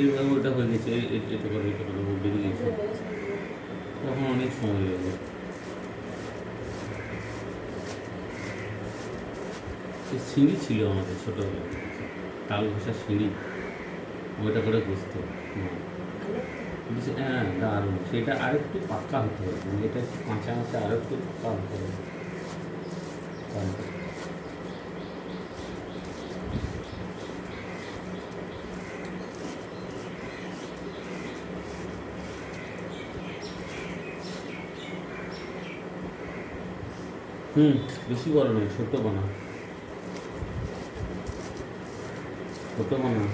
এইভাবে ওটা হয়ে গেছে, এটা করে ও বেরিয়ে গেছে, তখন অনেক সময় লাগবে। সিঁড়ি ছিল আমাদের ছোটোবেলায়, তাল ঘষা সিঁড়ি, ওইটা করে বসতো। হ্যাঁ দারুণ, সেটা আরেকটু পাক্কা হতে হবে, মানে এটা একটু কাঁচা কাঁচা আরেকটু পাক্কা হতে হবে। বেশি বড় নয়, ছোটো বানা, ছোটো বানা।